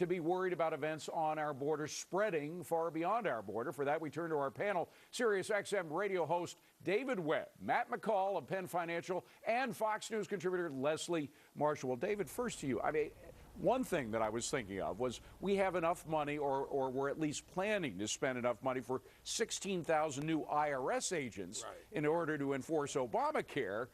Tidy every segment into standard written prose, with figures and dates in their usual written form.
be worried about events on our border spreading far beyond our border. For that, we turn to our panel, Sirius XM radio host David Webb, Matt McCall of Penn Financial, and Fox News contributor Leslie Marshall. Well, David, first to you. I mean, one thing that I was thinking of was we have enough money, or we're at least planning to spend enough money for 16,000 new IRS agents in order to enforce Obamacare,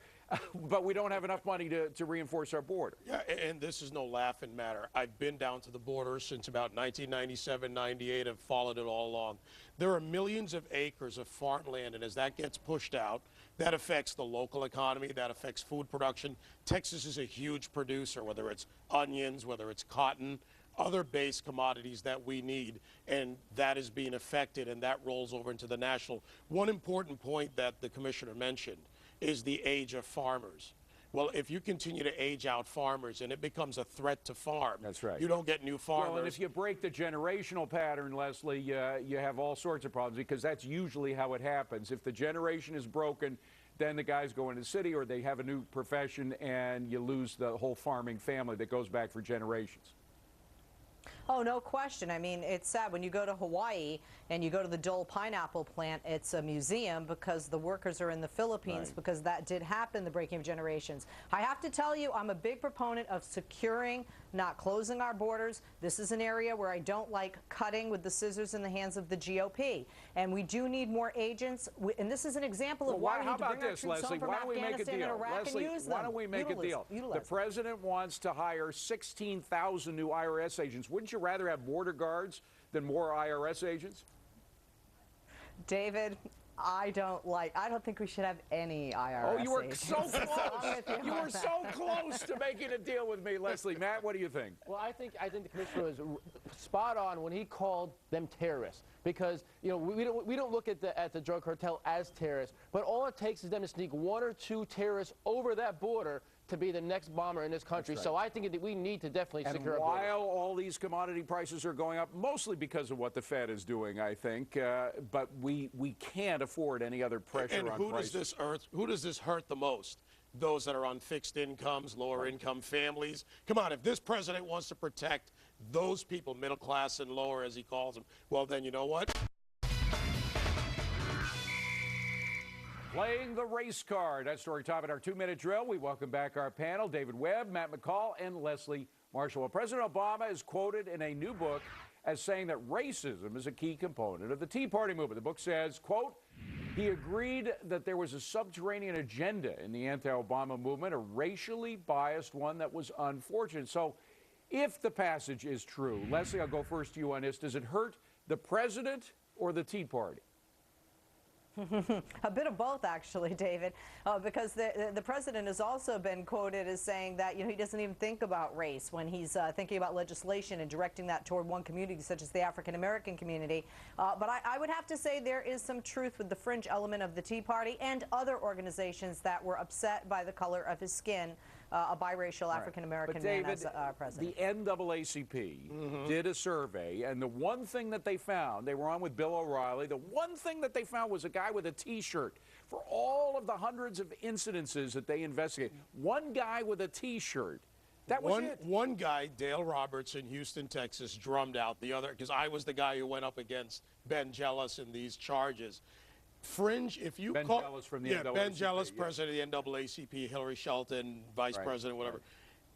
but we don't have enough money to reinforce our border. Yeah, and this is no laughing matter. I've been down to the border since about 1997, 98, and followed it all along. There are millions of acres of farmland, and as that gets pushed out, that affects the local economy, that affects food production. Texas is a huge producer, whether it's onions, whether it's cotton, other base commodities that we need, and that is being affected, and that rolls over into the national. One important point that the commissioner mentioned is the age of farmers. Well, if you continue to age out farmers and it becomes a threat to farm, that's right. You don't get new farmers. Well, and if you break the generational pattern, Leslie, you have all sorts of problems, because that's usually how it happens. If the generation is broken, then the guys go into the city or they have a new profession, and you lose the whole farming family that goes back for generations. Oh, no question. I mean, it's sad when you go to Hawaii and you go to the Dole pineapple plant, it's a museum because the workers are in the Philippines, because that did happen, the breaking of generations. I have to tell you, I'm a big proponent of securing, not closing our borders. This is an area where I don't like cutting with the scissors in the hands of the GOP. And we do need more agents. And this is an example of why we need to bring our troops home from Afghanistan and Iraq and use them. Why don't we make a deal? The president wants to hire 16,000 new IRS agents. Wouldn't you rather have border guards than more IRS agents? David, I don't think we should have any IRS Oh, you were agents. so close. You were so close to making a deal with me, Leslie. Matt, what do you think? Well, I think the commissioner was spot on when he called them terrorists, because we don't look at the drug cartel as terrorists, but all it takes is them to sneak one or two terrorists over that border to be the next bomber in this country. So I think that we need to definitely secure our borders. While all these commodity prices are going up, mostly because of what the Fed is doing, I think, but we can't afford any other pressure on prices. Who does this hurt the most? Those that are on fixed incomes, lower income families. Come on, if this president wants to protect those people, middle class and lower as he calls them, well then you know what? Playing the race card. That's story time at our 2-minute drill. We welcome back our panel, David Webb, Matt McCall, and Leslie Marshall. Well, President Obama is quoted in a new book as saying that racism is a key component of the Tea Party movement. The book says, quote, he agreed that there was a subterranean agenda in the anti-Obama movement, a racially biased one that was unfortunate. So if the passage is true, Leslie, I'll go first to you on this. Does it hurt the president or the Tea Party? A bit of both, actually, David, because the president has also been quoted as saying that he doesn't even think about race when he's thinking about legislation and directing that toward one community, such as the African-American community. But I would have to say there is some truth with the fringe element of the Tea Party and other organizations that were upset by the color of his skin, a biracial African-American man as president. The NAACP did a survey, and the one thing that they found, they were on with Bill O'Reilly, the one thing that they found was a guy with a T-shirt. For all of the hundreds of incidences that they investigated, one guy with a T-shirt. That was it. One guy, Dale Roberts in Houston, Texas, drummed out the other, because I was the guy who went up against Ben Jealous in these charges. Fringe, if you Ben Jealous from the NAACP. Ben Jealous, president of the NAACP, Hillary Shelton, vice president, whatever.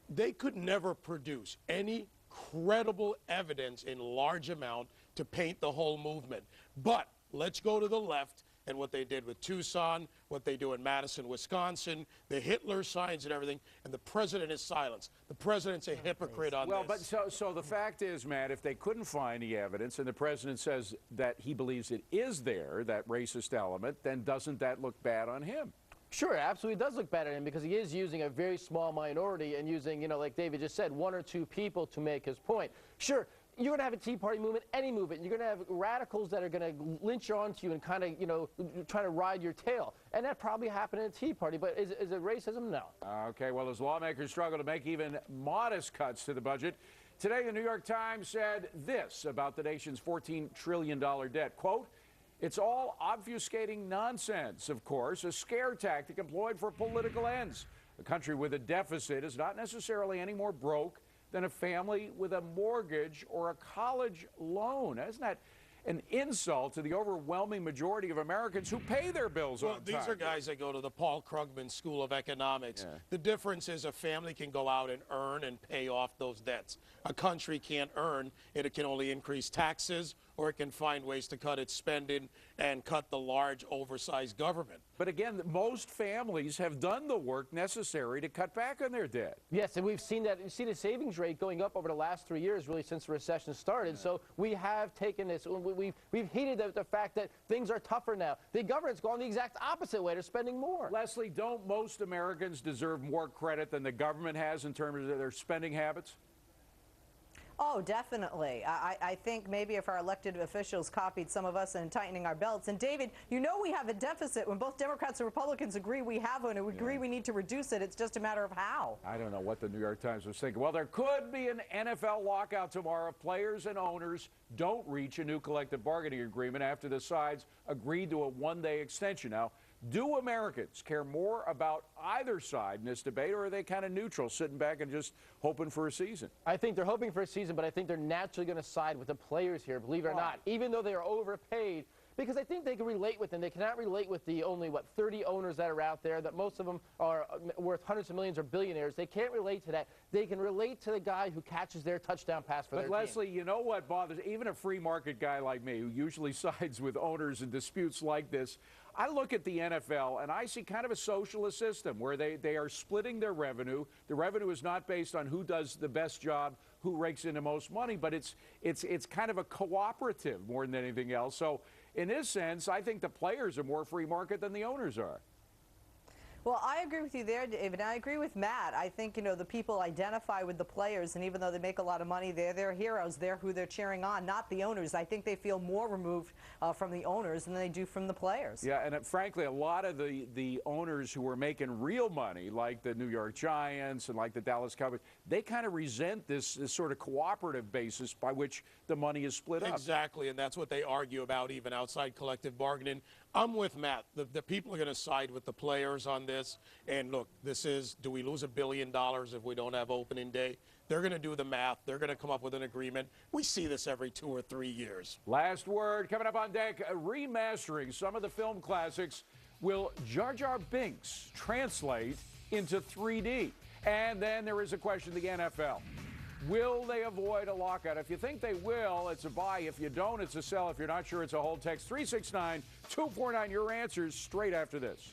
They could never produce any credible evidence in large amount to paint the whole movement. But let's go to the left and what they did with Tucson, what they do in Madison, Wisconsin, the Hitler signs and everything, and the president is silenced. The president's a hypocrite on this. Well, but so the fact is, Matt, if they couldn't find the evidence and the president says that he believes it is there, that racist element, then doesn't that look bad on him? Sure, it absolutely does look bad on him, because he is using a very small minority and using, like David just said, one or two people to make his point. Sure, you're going to have a Tea Party movement, any movement. You're going to have radicals that are going to lynch onto you and kind of, try to ride your tail. And that probably happened in a Tea Party. But is it racism? No. Okay, well, as lawmakers struggle to make even modest cuts to the budget, today the New York Times said this about the nation's $14 trillion debt. Quote, it's all obfuscating nonsense, of course, a scare tactic employed for political ends. A country with a deficit is not necessarily any more broke than a family with a mortgage or a college loan. Isn't that an insult to the overwhelming majority of Americans who pay their bills on time? These are guys that go to the Paul Krugman School of Economics. Yeah. The difference is a family can go out and earn and pay off those debts. A country can't earn. It can only increase taxes, or it can find ways to cut its spending and cut the large, oversized government. But again, most families have done the work necessary to cut back on their debt. Yes, and we've seen that. You see the savings rate going up over the last 3 years, really, since the recession started. Yeah. So we have taken this. We've heeded the fact that things are tougher now. The government's gone the exact opposite way. They're spending more. Leslie, don't most Americans deserve more credit than the government has in terms of their spending habits? Oh, definitely. I think maybe if our elected officials copied some of us in tightening our belts. And David, you know we have a deficit. When both Democrats and Republicans agree we have one and we agree we need to reduce it, it's just a matter of how. I don't know what the New York Times was thinking. Well, there could be an NFL lockout tomorrow if players and owners don't reach a new collective bargaining agreement after the sides agreed to a one-day extension. Now, do Americans care more about either side in this debate, or are they kind of neutral, sitting back and just hoping for a season? I think they're hoping for a season, but I think they're naturally going to side with the players here, believe it or not, even though they are overpaid. Because I think they can relate with them. They cannot relate with the only, 30 owners that are out there, that most of them are worth hundreds of millions or billionaires. They can't relate to that. They can relate to the guy who catches their touchdown pass for their team. But Leslie, you know what bothers even a free market guy like me, who usually sides with owners in disputes like this? I look at the NFL and I see kind of a socialist system where they are splitting their revenue. The revenue is not based on who does the best job, who rakes in the most money, but it's kind of a cooperative more than anything else. So in this sense, I think the players are more free market than the owners are. Well, I agree with you there, David. I agree with Matt. I think, the people identify with the players, and even though they make a lot of money, they're their heroes. They're who they're cheering on, not the owners. I think they feel more removed from the owners than they do from the players. Yeah, and frankly, a lot of the owners who are making real money, like the New York Giants and like the Dallas Cowboys, they kind of resent this sort of cooperative basis by which the money is split up. Exactly, and that's what they argue about even outside collective bargaining. I'm with Matt. The people are going to side with the players on this. And look, do we lose $1 billion if we don't have opening day? They're going to do the math. They're going to come up with an agreement. We see this every 2 or 3 years. Last word coming up on deck. Remastering some of the film classics. Will Jar Jar Binks translate into 3D? And then there is a question of the NFL. Will they avoid a lockout? If you think they will, it's a buy. If you don't, it's a sell. If you're not sure, it's a hold. Text 369-249. Your answers straight after this.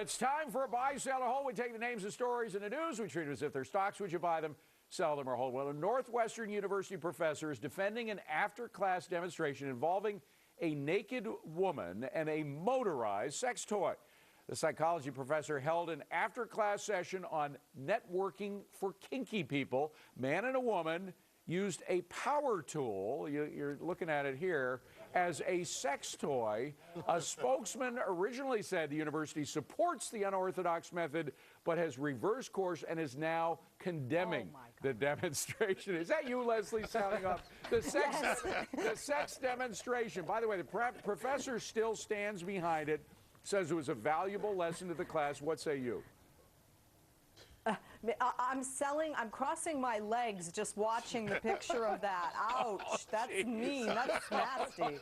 It's time for a buy, sell, or hold. We take the names and stories in the news. We treat them as if they're stocks. Would you buy them, sell them, or hold? Well, a Northwestern University professor is defending an after-class demonstration involving a naked woman and a motorized sex toy. The psychology professor held an after-class session on networking for kinky people. Man and a woman used a power tool, you're looking at it here, as a sex toy. A spokesman originally said the university supports the unorthodox method, but has reversed course and is now condemning the demonstration. Is that you, Leslie, sounding up? The sex demonstration. By the way, the professor still stands behind it, says it was a valuable lesson to the class. What say you? I'm crossing my legs just watching the picture of that. Ouch, that's mean, that's nasty.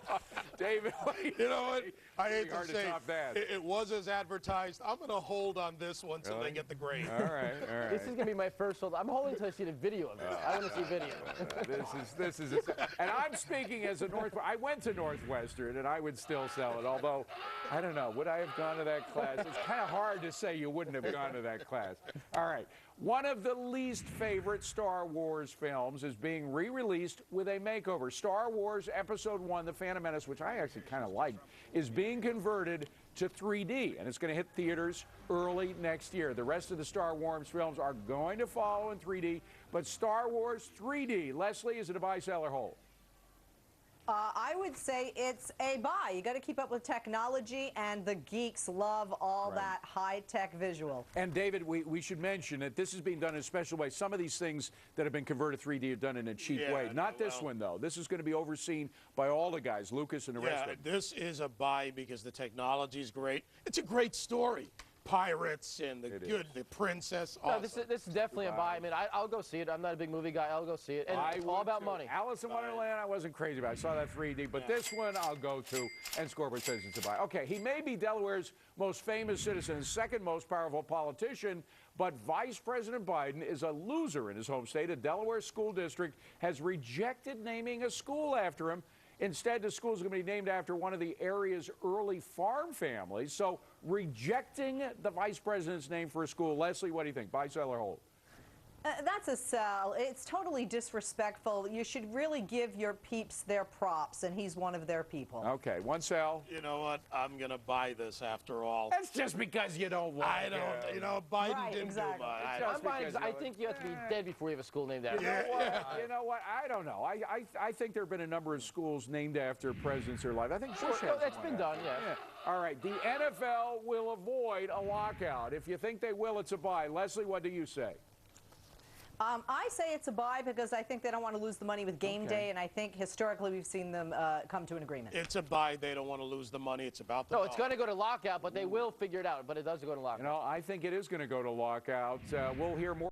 David, you know what? I hate hard to say that. It was as advertised. I'm going to hold on this one until they get the grade. All right. This is going to be my first hold. I'm holding until I see the video of this. I want to see video. This is, and I'm speaking as a I went to Northwestern, and I would still sell it. Although, I don't know, would I have gone to that class? It's kind of hard to say you wouldn't have gone to that class. All right. One of the least favorite Star Wars films is being re-released with a makeover. Star Wars Episode 1, The Phantom Menace, which I actually kind of liked, is being converted to 3D, and it's going to hit theaters early next year. The rest of the Star Wars films are going to follow in 3D, but Star Wars 3D, Leslie, is it a buy, sell, or hold? I would say it's a buy. You got to keep up with technology, and the geeks love all that high-tech visual. And David, we should mention that this is being done in a special way. Some of these things that have been converted 3D are done in a cheap way. Not this one, though. This is going to be overseen by all the guys, Lucas and the rest of them. This is a buy because the technology is great. It's a great story. Pirates and the princess. No, this is definitely a buy. I mean, I'll go see it. I'm not a big movie guy. I'll go see it. And it's all about money. Alice in Wonderland, I wasn't crazy about. I saw that 3D, but this one I'll go to. And Scoreboard says it's a buy. Okay, he may be Delaware's most famous citizen and second most powerful politician, but Vice President Biden is a loser in his home state. A Delaware school district has rejected naming a school after him. Instead, the school is going to be named after one of the area's early farm families. So rejecting the vice president's name for a school. Leslie, what do you think? Buy, sell, or hold? That's a sell. It's totally disrespectful. You should really give your peeps their props, and he's one of their people. Okay, one sell. You know what? I'm going to buy this after all. That's just because you don't want I don't, you know, Biden didn't do much. I think you have to be dead before you have a school named after you. You know what? I don't know. I think there have been a number of schools named after presidents in their life. I think Bush has That's been done, yeah. All right, the NFL will avoid a lockout. If you think they will, it's a buy. Leslie, what do you say? I say it's a buy because I think they don't want to lose the money with game day, and I think historically we've seen them come to an agreement. It's a buy. They don't want to lose the money. It's about the No, it's going to go to lockout, but they will figure it out. But it does go to lockout. You know, I think it is going to go to lockout. We'll hear more.